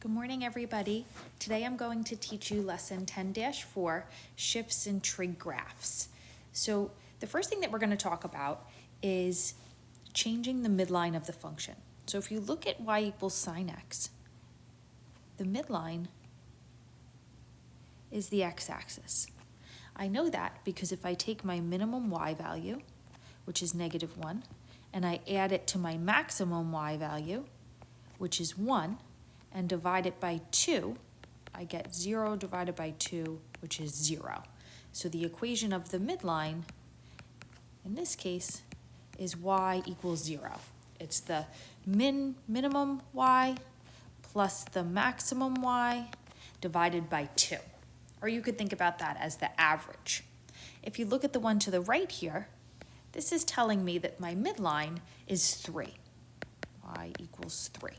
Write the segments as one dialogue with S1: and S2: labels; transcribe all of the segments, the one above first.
S1: Good morning, everybody. Today I'm going to teach you lesson 10-4, shifts in trig graphs. So the first thing that we're going to talk about is changing the midline of the function. So if you look at y equals sine x, the midline is the x-axis. I know that because if I take my minimum y value, which is -1, and I add it to my maximum y value, which is 1, and divide it by 2, I get 0 divided by 2, which is 0. So the equation of the midline, in this case, is y equals 0. It's the minimum y plus the maximum y divided by 2. Or you could think about that as the average. If you look at the one to the right here, this is telling me that my midline is 3. Y equals 3.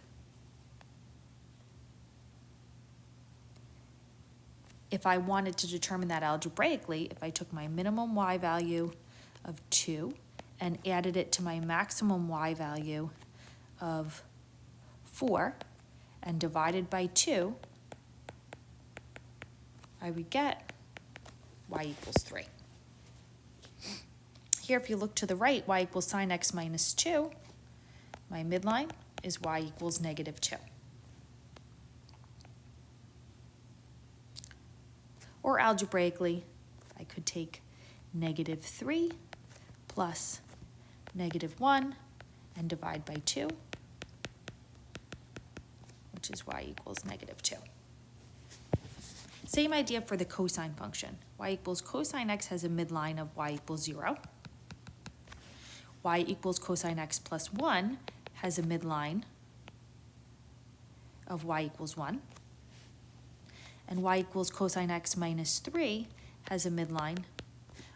S1: If I wanted to determine that algebraically, if I took my minimum y value of 2 and added it to my maximum y value of 4 and divided by 2, I would get y equals 3. Here, if you look to the right, y equals sine x minus 2, my midline is y equals -2. Or algebraically, I could take -3 plus -1 and divide by 2, which is y equals -2. Same idea for the cosine function. Y equals cosine x has a midline of y equals 0. Y equals cosine x plus 1 has a midline of y equals 1. And y equals cosine x minus 3 has a midline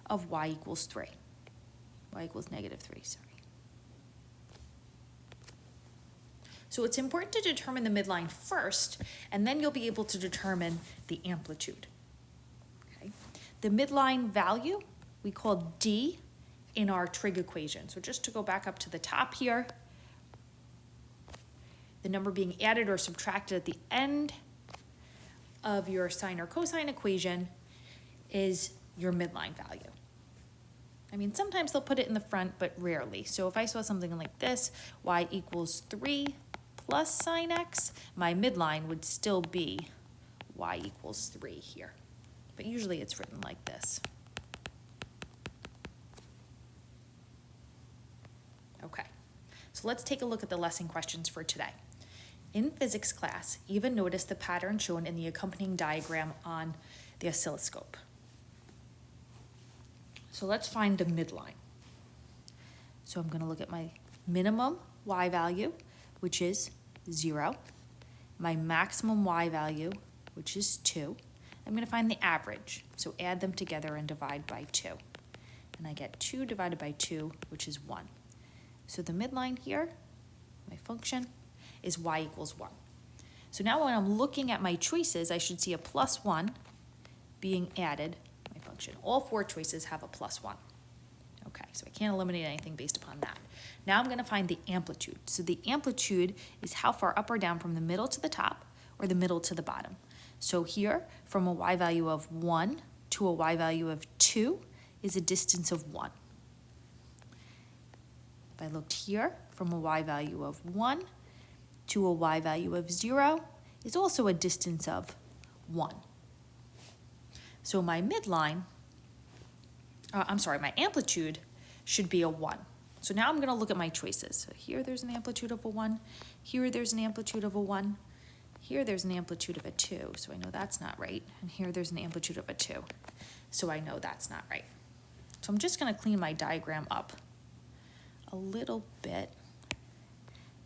S1: of y equals 3. Y equals -3, sorry. So it's important to determine the midline first, and then you'll be able to determine the amplitude. Okay? The midline value we call D in our trig equation. So just to go back up to the top here, the number being added or subtracted at the end of your sine or cosine equation is your midline value. I mean, sometimes they'll put it in the front, but rarely. So if I saw something like this, y equals 3 plus sine x, my midline would still be y equals 3 here. But usually it's written like this. Okay, so let's take a look at the lesson questions for today. In physics class, Eva noticed the pattern shown in the accompanying diagram on the oscilloscope. So let's find the midline. So I'm going to look at my minimum y value, which is 0, my maximum y value, which is 2. I'm going to find the average, so add them together and divide by 2. And I get 2 divided by 2, which is 1. So the midline here, my function, is y equals 1. So now when I'm looking at my choices, I should see a +1 being added, my function. All 4 choices have a +1. Okay, so I can't eliminate anything based upon that. Now I'm going to find the amplitude. So the amplitude is how far up or down from the middle to the top or the middle to the bottom. So here, from a y value of 1 to a y value of 2 is a distance of 1. If I looked here, from a y value of 1 to a y value of 0 is also a distance of 1. So my midline, my amplitude should be a 1. So now I'm going to look at my choices. So here there's an amplitude of a 1. Here there's an amplitude of a 1. Here there's an amplitude of a 2, so I know that's not right. And here there's an amplitude of a 2, so I know that's not right. So I'm just going to clean my diagram up a little bit.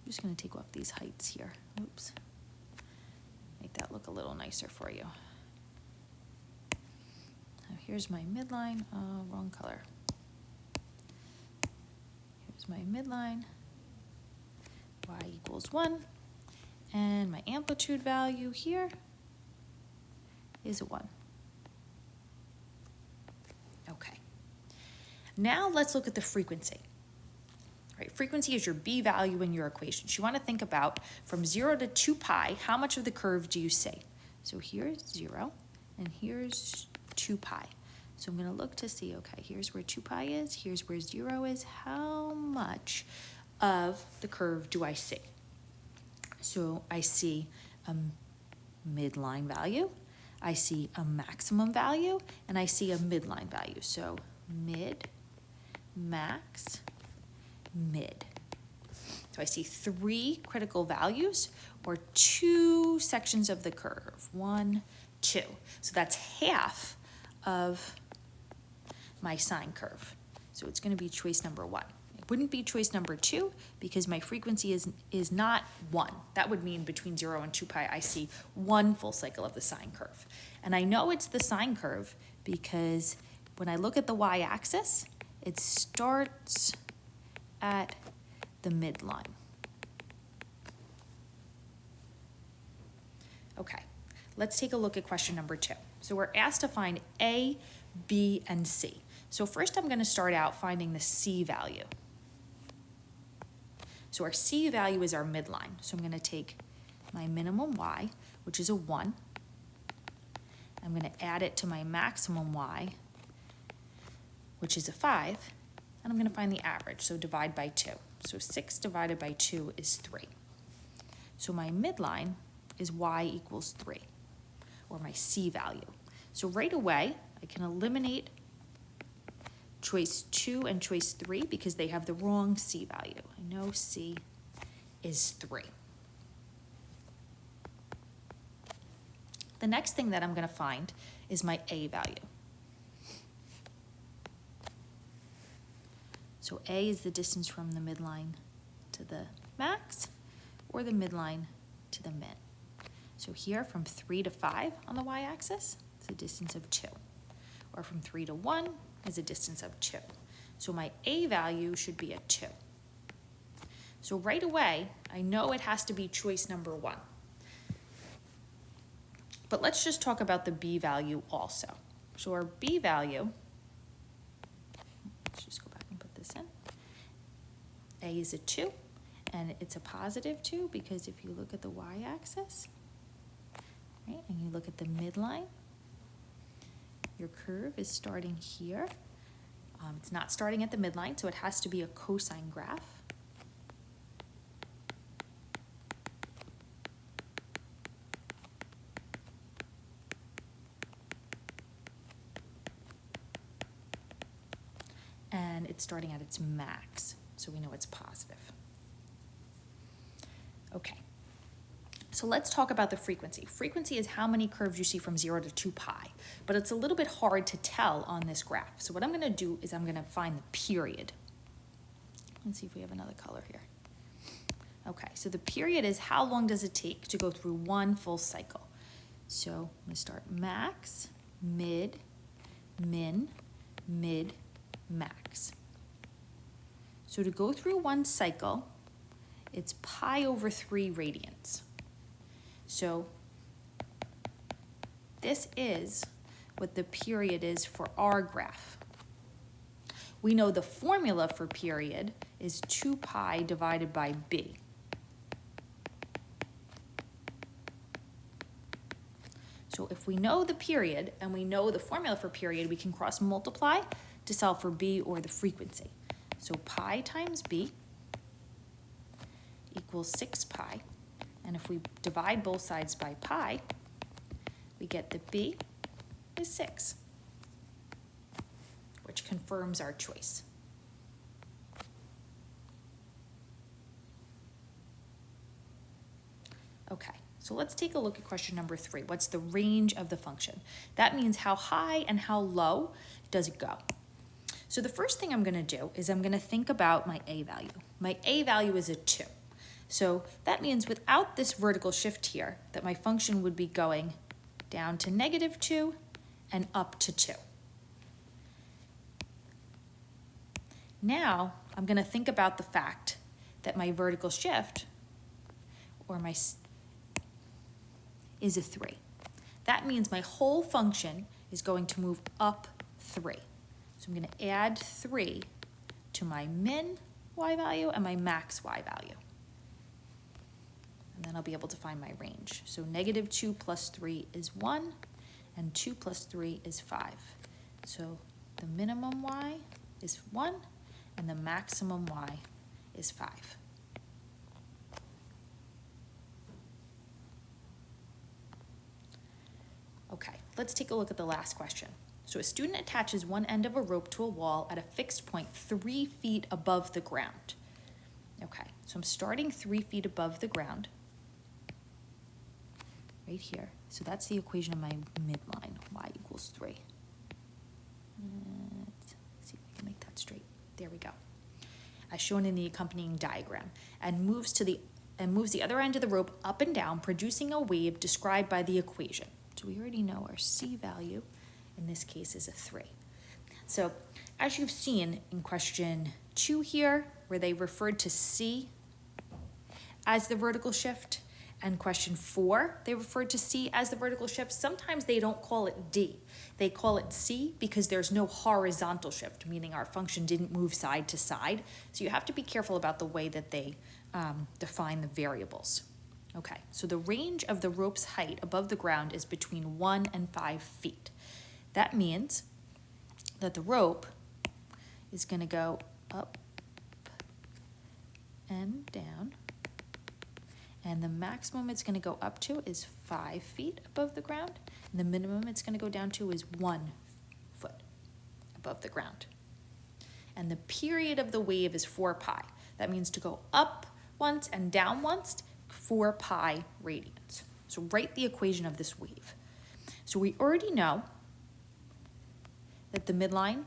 S1: I'm just going to take off these heights here. Oops. Make that look a little nicer for you. Now here's my midline. Wrong color. Here's my midline. Y equals 1. And my amplitude value here is a 1. Okay. Now let's look at the frequency. right? Frequency is your b value in your equations. You want to think about from 0 to 2 pi, how much of the curve do you see? So here's 0, and here's 2 pi. So I'm going to look to see, okay, here's where 2 pi is, here's where 0 is. How much of the curve do I see? So I see a midline value, I see a maximum value, and I see a midline value. So mid, max, mid. So I see 3 critical values or 2 sections of the curve. 1, 2. So that's half of my sine curve. So it's going to be choice number 1. It wouldn't be choice number 2 because my frequency is not 1. That would mean between 0 and 2 pi I see 1 full cycle of the sine curve. And I know it's the sine curve because when I look at the y-axis, it starts at the midline. Okay, let's take a look at question number 2. So we're asked to find A, B, and C. So first I'm going to start out finding the C value. So our C value is our midline. So I'm going to take my minimum y, which is a 1. I'm going to add it to my maximum y, which is a 5, and I'm going to find the average, so divide by 2. So 6 divided by 2 is 3. So my midline is y equals 3, or my C value. So right away, I can eliminate choice 2 and choice 3 because they have the wrong C value. I know C is 3. The next thing that I'm going to find is my A value. So A is the distance from the midline to the max or the midline to the min. So here from 3 to 5 on the y-axis, it's a distance of 2. Or from 3 to 1 is a distance of 2. So my A value should be a 2. So right away, I know it has to be choice number 1. But let's just talk about the B value also. So our B value, let's just go back and put this in. A is a 2, and it's a positive 2 because if you look at the y-axis, right, and you look at the midline, your curve is starting here. It's not starting at the midline, so it has to be a cosine graph. And it's starting at its max, so we know it's positive. Okay, so let's talk about the frequency. Frequency is how many curves you see from 0 to 2 pi, but it's a little bit hard to tell on this graph. So what I'm going to do is I'm going to find the period. Let's see if we have another color here. Okay, so the period is how long does it take to go through one full cycle. So I'm going to start max, mid, min, mid, max. So to go through one cycle, it's pi over 3 radians. So this is what the period is for our graph. We know the formula for period is 2 pi divided by b. So if we know the period and we know the formula for period, we can cross multiply to solve for b or the frequency. So pi times b equals 6 pi. And if we divide both sides by pi, we get that b is 6, which confirms our choice. Okay, so let's take a look at question number 3. What's the range of the function? That means how high and how low does it go? So the first thing I'm going to do is I'm going to think about my a value. My a value is a 2. So that means without this vertical shift here, that my function would be going down to -2 and up to 2. Now, I'm going to think about the fact that my vertical shift, or my, is a 3. That means my whole function is going to move up 3. So I'm going to add 3 to my min y value and my max y value. And then I'll be able to find my range. So -2 plus 3 is 1, and 2 plus 3 is 5. So the minimum y is 1, and the maximum y is 5. Okay, let's take a look at the last question. So a student attaches one end of a rope to a wall at a fixed point 3 feet above the ground. Okay, so I'm starting 3 feet above the ground, right here. So that's the equation of my midline, y equals 3. Let's see if I can make that straight. There we go. As shown in the accompanying diagram, and moves the other end of the rope up and down, producing a wave described by the equation. So we already know our C value in this case is a 3. So as you've seen in question 2 here, where they referred to C as the vertical shift, and question 4, they referred to C as the vertical shift. Sometimes they don't call it D. They call it C because there's no horizontal shift, meaning our function didn't move side to side. So you have to be careful about the way that they define the variables. Okay, so the range of the rope's height above the ground is between 1 and 5 feet. That means that the rope is going to go up and down, and the maximum it's going to go up to is 5 feet above the ground, and the minimum it's going to go down to is 1 foot above the ground. And the period of the wave is 4 pi. That means to go up once and down once, 4 pi radians. So write the equation of this wave. So we already know that the midline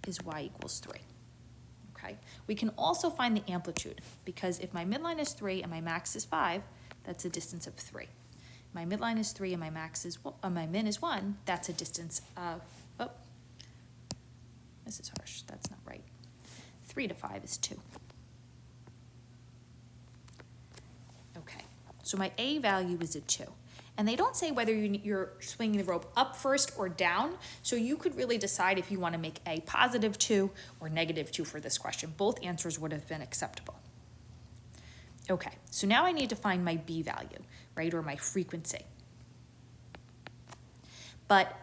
S1: is y equals 3. Okay. We can also find the amplitude, because if my midline is 3 and my max is 5, that's a distance of 3. My midline is 3 and my my min is 1, that's a distance of, oh, this is harsh, that's not right. 3 to 5 is 2. Okay, so my A value is a 2. And they don't say whether you're swinging the rope up first or down, so you could really decide if you want to make A positive 2 or negative 2 for this question. Both answers would have been acceptable. Okay, so now I need to find my B value, right, or my frequency. But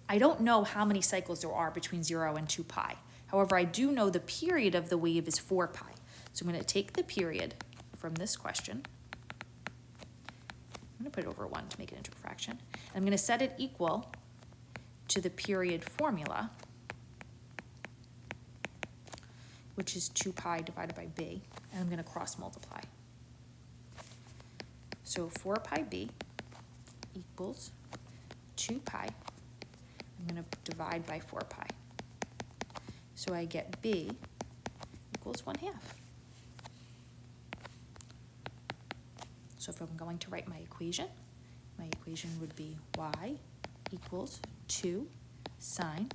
S1: I don't know how many cycles there are between 0 and 2 pi. However, I do know the period of the wave is 4 pi. So I'm going to take the period from this question. I'm going to put it over 1 to make it into a fraction. I'm going to set it equal to the period formula, which is 2 pi divided by b, and I'm going to cross multiply. So 4 pi b equals 2 pi. I'm going to divide by 4 pi. So I get b equals 1/2. So if I'm going to write my equation would be y equals 2 sine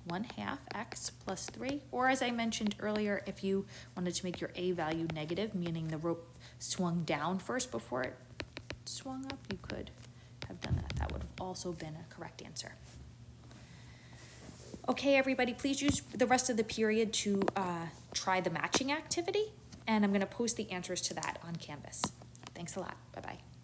S1: 1/2 x plus 3. Or as I mentioned earlier, if you wanted to make your A value negative, meaning the rope swung down first before it swung up, you could have done that. That would have also been a correct answer. Okay, everybody, please use the rest of the period to try the matching activity, and I'm going to post the answers to that on Canvas. Thanks a lot. Bye-bye.